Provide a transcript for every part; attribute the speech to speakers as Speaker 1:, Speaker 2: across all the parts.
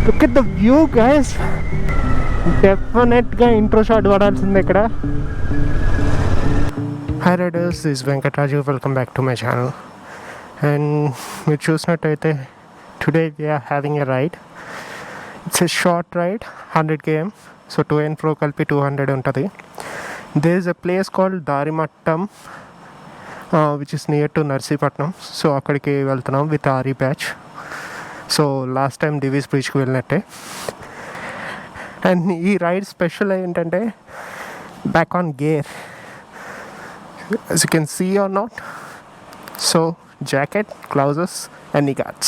Speaker 1: Look at the view guys. డెఫినెట్గా intro shot పడాల్సింది ఇక్కడ. Hi riders, this Venkataraju, welcome back to my channel. And మీరు చూసినట్టయితే today we're having a ride. It's a short ride, 100 km. So to and fro కలిపి 200 ఉంటుంది. There is a place called Darimattam which is near to Narsipatnam. So అక్కడికి వెళ్తున్నాం with RE batch. So last time Divis బ్రిడ్జ్కి వెళ్ళినట్టే. And ఈ ride special ఏంటంటే back on gear, as you can see or not. So jacket, gloves and knee guards.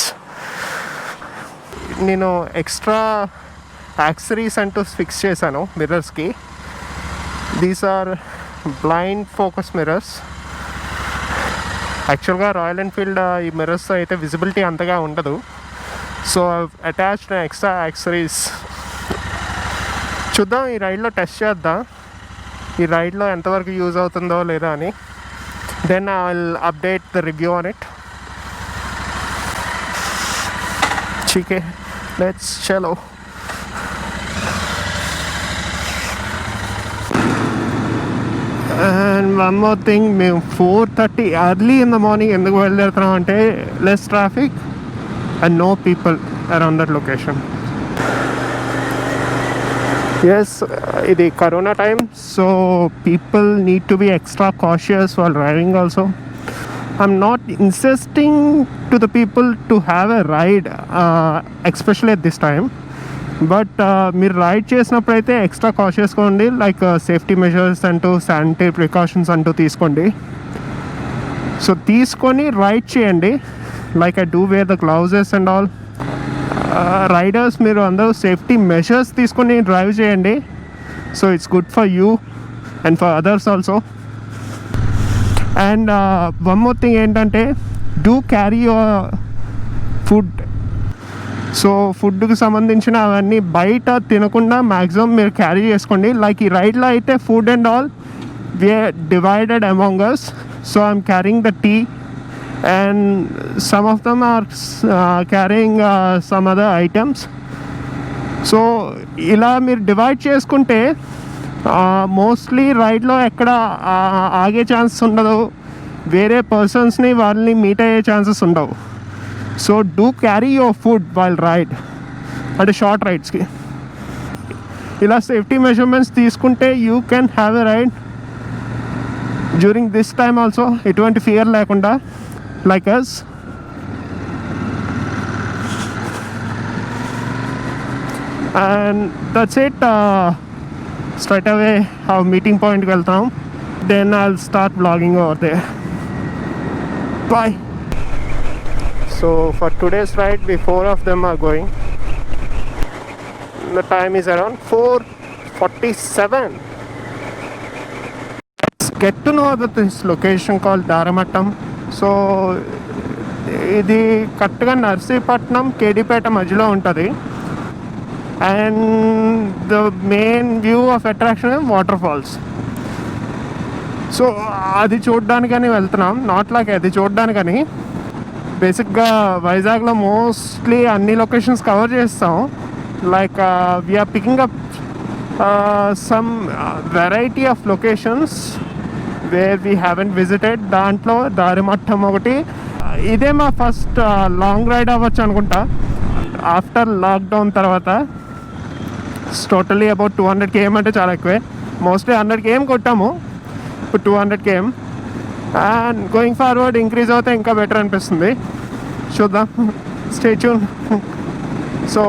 Speaker 1: నేను extra accessories అంటూ fix చేశాను మిర్రర్స్కి. These are blind focus mirrors. యాక్చువల్గా royal Enfield ఈ మిర్రర్స్ అయితే విజిబిలిటీ అంతగా ఉండదు. So attached extra accessories. చూద్దాం, ఈ రైడ్లో టెస్ట్ చేద్దాం ఈ రైడ్లో ఎంతవరకు యూజ్ అవుతుందో లేదా అని. Then I will update the review on it. చీకే, లెట్స్ చలో. అండ్ వన్ మోర్ థింగ్, మేము 4:30 ఎర్లీ ఇన్ ద మార్నింగ్ ఎందుకు బయలుదేరుతున్నాం అంటే less traffic and no people around that location. Yes, ఇది corona time, so people need to be extra cautious while driving also. I'm not insisting to the people to have a ride, especially at this time. But మీరు ride చేసినప్పుడు అయితే extra కాషియస్గా ఉండి, like safety measures అంటూ sanitary precautions అంటూ తీసుకోండి. So తీసుకొని ride చేయండి. Like I do wear the gloves and all. Riders మీరు అందరూ సేఫ్టీ మెషర్స్ తీసుకొని డ్రైవ్ చేయండి. So it's good for you and for others also. And one more thing ఏంటంటే, do carry your food. So ఫుడ్కి సంబంధించిన అవన్నీ బయట తినకుండా మ్యాక్సిమం మీరు క్యారీ చేసుకోండి. లైక్ ఈ రైడ్లో అయితే food and all we're divided among us. So I'm carrying the tea and some of them are carrying some other items. So ఇలా మీరు డివైడ్ చేసుకుంటే మోస్ట్లీ రైడ్లో ఎక్కడ ఆగే ఛాన్సెస్ ఉండదు. వేరే పర్సన్స్ని వాళ్ళని మీట్ అయ్యే ఛాన్సెస్ ఉండవు. So do carry your food while ride, అంటే షార్ట్ రైడ్స్కి. ఇలా సేఫ్టీ మెజర్మెంట్స్ తీసుకుంటే you can have a ride during this time also, ఎటువంటి ఫియర్ లేకుండా, like us. And that's it. Straight away our meeting point ki veltam, then I'll start vlogging over there. Bye. So for today's ride, we 4 of them are going. The time is around 4:47. Let's get to know about this location called Daramattam. So ఇది కరెక్ట్గా నర్సీపట్నం కేడీపేట మధ్యలో ఉంటుంది. And the main view of attraction water falls. So అది చూడడానికని వెళ్తున్నాం. Not like అది చూడడానికని. బేసిక్గా వైజాగ్లో మోస్ట్లీ అన్ని లొకేషన్స్ కవర్ చేస్తాం. Like we're picking up some variety of locations where we haven't visited. దాంట్లో దారిమట్టం ఒకటి. ఇదే మా ఫస్ట్ లాంగ్ రైడ్ అవ్వచ్చు అనుకుంటా ఆఫ్టర్ లాక్డౌన్ తర్వాత. టోటలీ అబౌట్ 200 km అంటే చాలా ఎక్కువే. మోస్ట్లీ 100 km కొట్టాము, ఇప్పుడు 200 km. And going forward increase అవుతే ఇంకా బెటర్ అనిపిస్తుంది. చూద్దాం, స్టే ట్యూన్. సో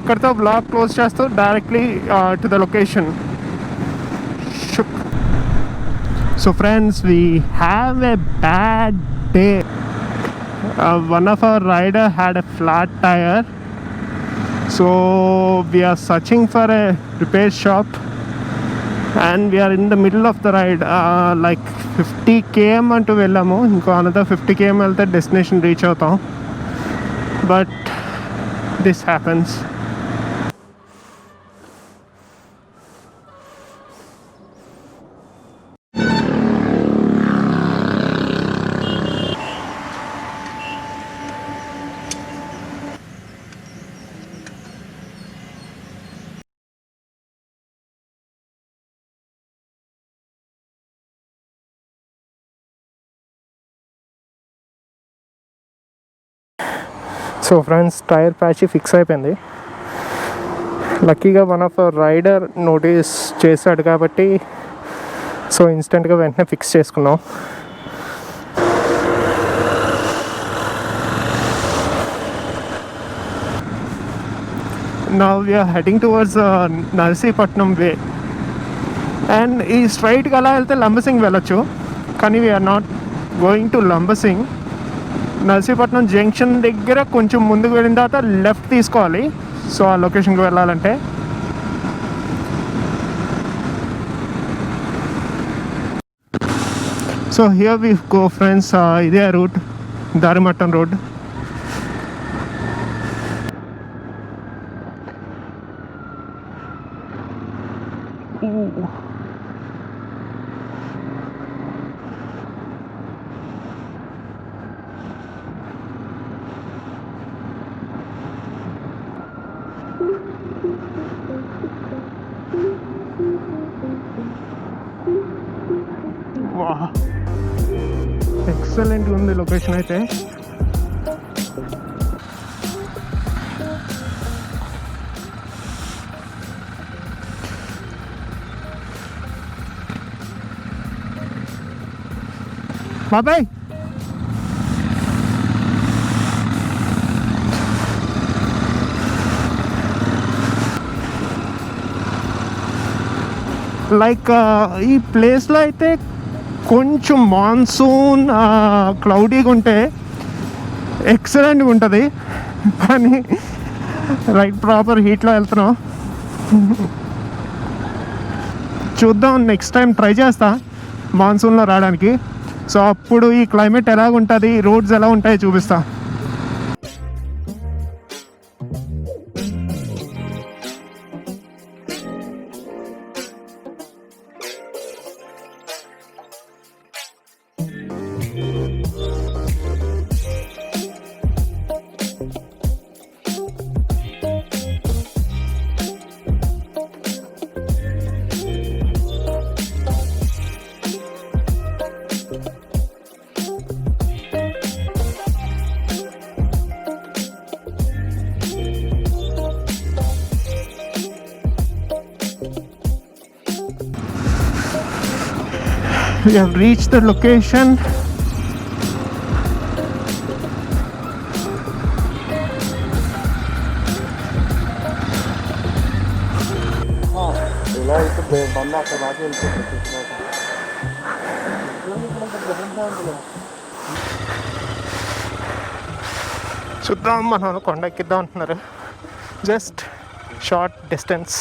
Speaker 1: ఇక్కడితో బ్లాగ్ క్లోజ్ చేస్తూ directly to the location. So friends, we have a bad day. One of our rider had a flat tire. So we are searching for a repair shop and we are in the middle of the ride. Like 50 km antu vellamu. Inko another 50 km velte destination reach avutam. But this happens. So friends, tyre patch fix అయిపోయింది. లక్కీగా one of rider notice చేశాడు కాబట్టి so ఇన్స్టెంట్గా వెంటనే fix చేసుకున్నాం. Now we are heading towards Narsipatnam way. And ఈ స్ట్రైట్గా అలా వెళ్తే లంబసింగ్ వెళ్ళొచ్చు, కానీ we're not going to Lambasingi. Narsipatnam junction దగ్గర కొంచెం ముందుకు వెళ్ళిన తర్వాత లెఫ్ట్ తీసుకోవాలి. సో ఆ లొకేషన్కి వెళ్ళాలంటే so here we go friends. ఇదే రూట్, దారిమట్టం రోడ్. ఎక్సలెంట్ ఉంది లొకేషన్ అయితే. బాబాయ్, లైక్ ఈ ప్లేస్లో అయితే కొంచెం మాన్సూన్ క్లౌడీగా ఉంటే ఎక్సలెంట్గా ఉంటుంది, కానీ రైట్ ప్రాపర్ హీట్లో వెళ్తున్నాం. చూద్దాం, నెక్స్ట్ టైం ట్రై చేస్తా మాన్సూన్లో రావడానికి. సో అప్పుడు ఈ క్లైమేట్ ఎలా ఉంటుంది, రోడ్స్ ఎలా ఉంటాయో చూపిస్తా. We have reached the location. చూద్దాం, మన కొండ ఎక్కిద్దాం అంటున్నారు. Just short distance.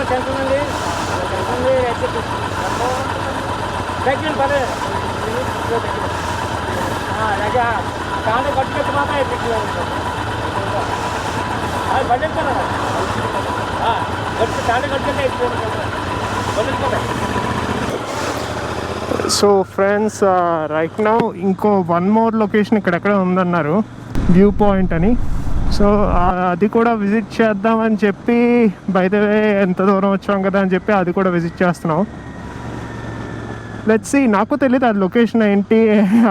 Speaker 1: So friends, right now ఇంకో వన్ మోర్ లొకేషన్ ఇక్కడెక్కడ ఉందన్నారు, వ్యూ పాయింట్ అని. సో అది కూడా విజిట్ చేద్దామని చెప్పి, బై ద వే ఎంత దూరం వచ్చాం కదా అని చెప్పి అది కూడా విజిట్ చేస్తున్నాం. లెట్స్ సీ, నాకు తెలియదు అది లొకేషన్ ఏంటి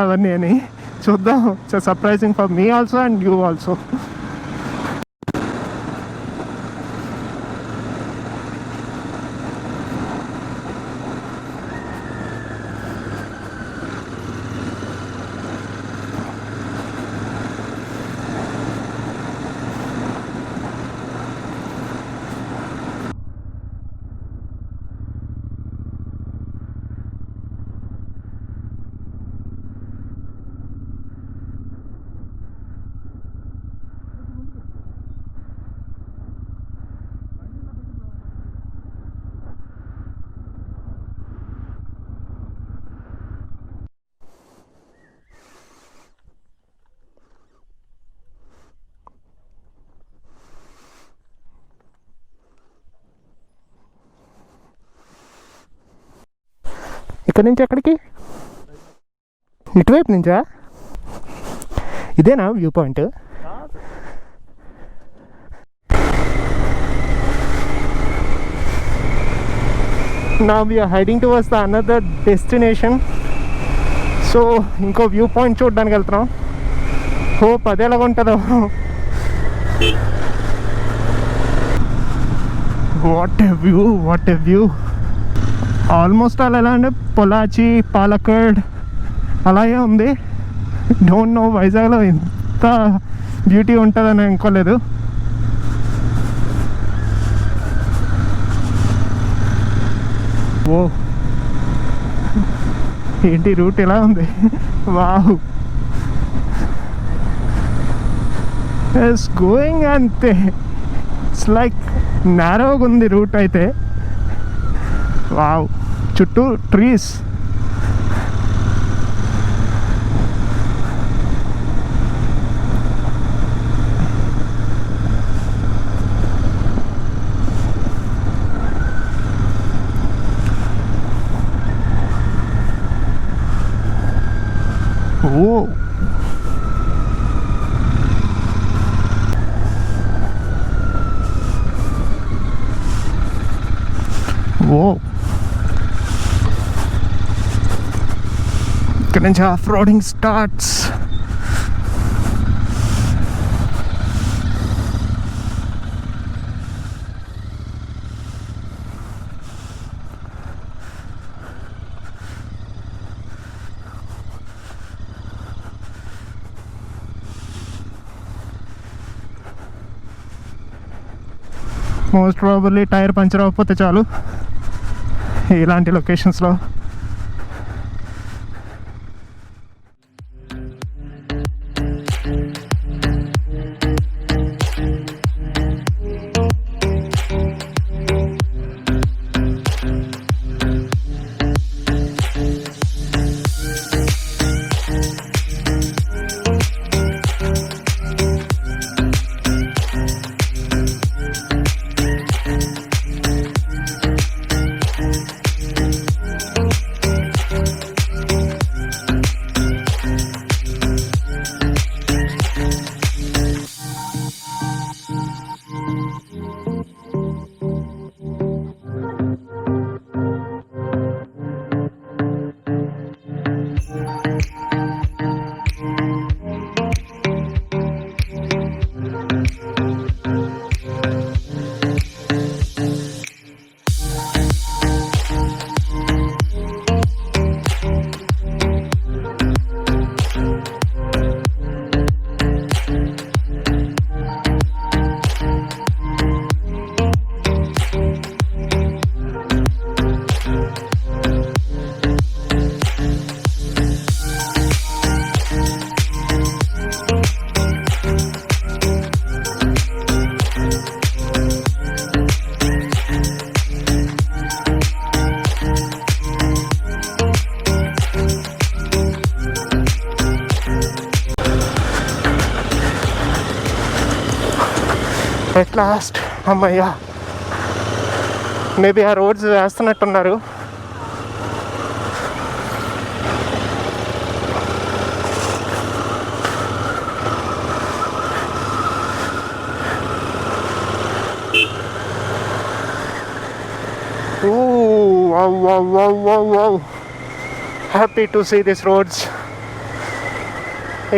Speaker 1: అవన్నీ అని. చూద్దాం. So surprising for me also and you also. ఇక్కడ నుంచి ఎక్కడికి? ఇటువైపు నుంచా? ఇదేనా view point? Now we are heading towards the another destination. So ఇంకో వ్యూ పాయింట్ చూడడానికి వెళ్తున్నాం. హోప్ అది ఎలాగ ఉంటుందో. What a view, what a view. Almost అలా ఎలా అంటే పొలాచి, పాలక్కడ్ అలాగే ఉంది. డోంట్ నో వైజాగ్లో ఎంత బ్యూటీ ఉంటుందని అనుకోలేదు. ఓ ఏంటి రూట్ ఎలా ఉంది. వావ్, ఇట్స్ గోయింగ్ అంతే. ఇట్స్ లైక్ నారోగా ఉంది రూట్ అయితే. వావ్, చుట్టూ ట్రీస్. ఓ ఓ ఇక్కడ నుంచి off roading starts. Most probably tyre puncture అవ్వకపోతే చాలు ఇలాంటి లొకేషన్స్లో. ఎట్ లాస్ట్ అమ్మయ్యా. మేబీ ఆ రోడ్స్ వేస్తున్నట్టున్నారు. Wow, wow, wow, wow, wow. Happy to see these roads.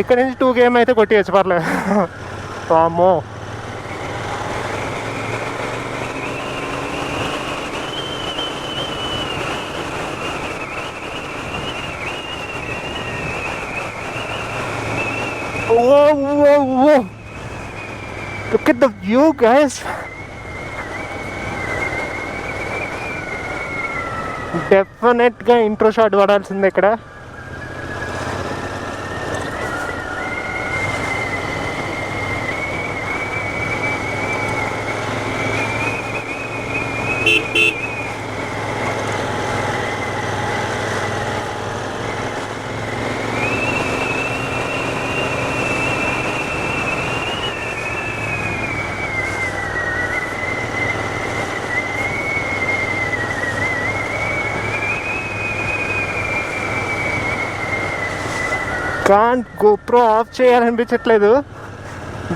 Speaker 1: ఇక్కడ నుంచి 2 km అయితే కొట్టేయచ్చు, పర్లేదు. అమ్మో. Whoa, whoa, whoa. Look at the view, guys. డెఫినెట్గా ఇంట్రో షాట్ పడాల్సిందే ఇక్కడ. GoPro of చేయాలనిపించట్లేదు.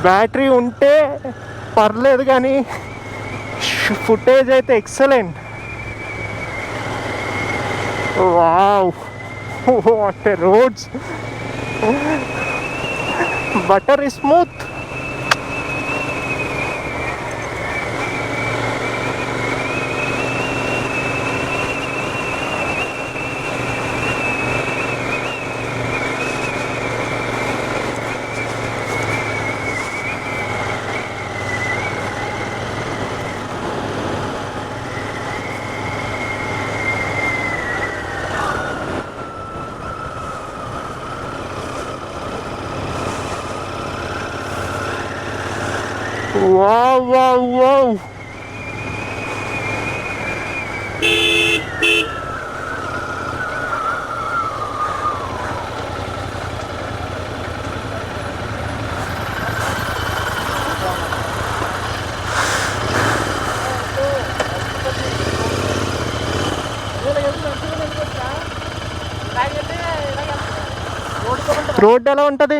Speaker 1: బ్యాటరీ ఉంటే పర్లేదు కానీ ఫుటేజ్ అయితే excellent. Wow, what a roads, buttery smooth. Wow, wow, wow. Road ఎలా ఉంటుంది?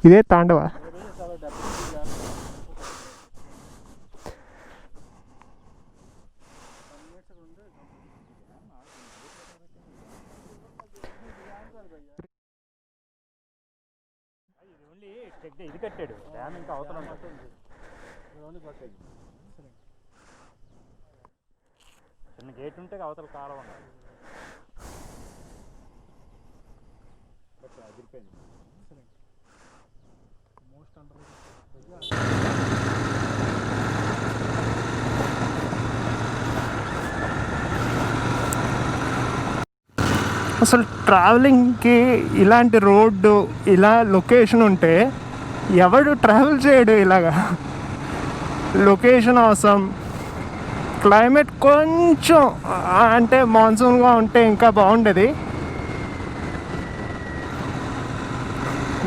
Speaker 1: ఇదే తాండవ.
Speaker 2: ఇది కట్టాడు డ్యామ్, ఇంకా అవతల చిన్న గేట్ ఉంటే అవతల కాలం అదిరిపోయింది.
Speaker 1: అసలు ట్రావెలింగ్కి ఇలాంటి రోడ్డు, ఇలా లొకేషన్ ఉంటే ఎవడు ట్రావెల్ చేయడు ఇలాగా. లొకేషన్ అవసరం, క్లైమేట్ కొంచెం అంటే మాన్సూన్గా ఉంటే ఇంకా బాగుండేది.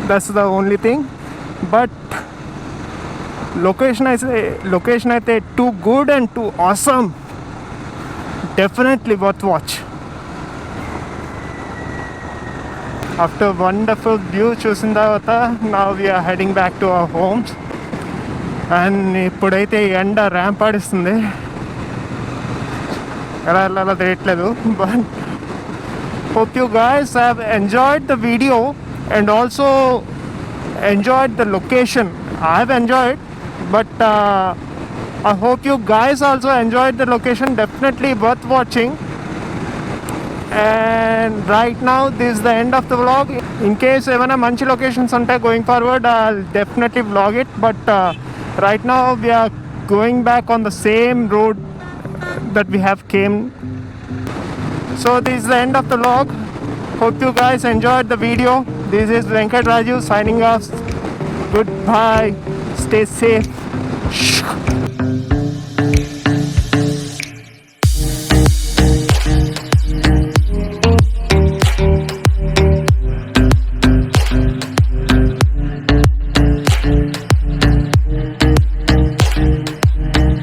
Speaker 1: That's the only thing. But location అయితే too good and too awesome. Definitely worth watch. After wonderful view చూసిన తర్వాత now we're heading back to our homes. And ఇప్పుడైతే ఎండ ర్యాంప్ ఆడిస్తుంది, ఎలా వెళ్ళాలో తెలియట్లేదు. But hope you guys have enjoyed the video and also enjoyed the location. I have enjoyed, but I hope you guys also enjoyed the location. Definitely worth watching. And right now this is the end of the vlog. In case evana manchi locations unte going forward, I'll definitely vlog it. But right now we are going back on the same road that we have came. So this is the end of the vlog. Hope you guys enjoyed the video. This is Venkat Raju signing off. Goodbye. Stay safe.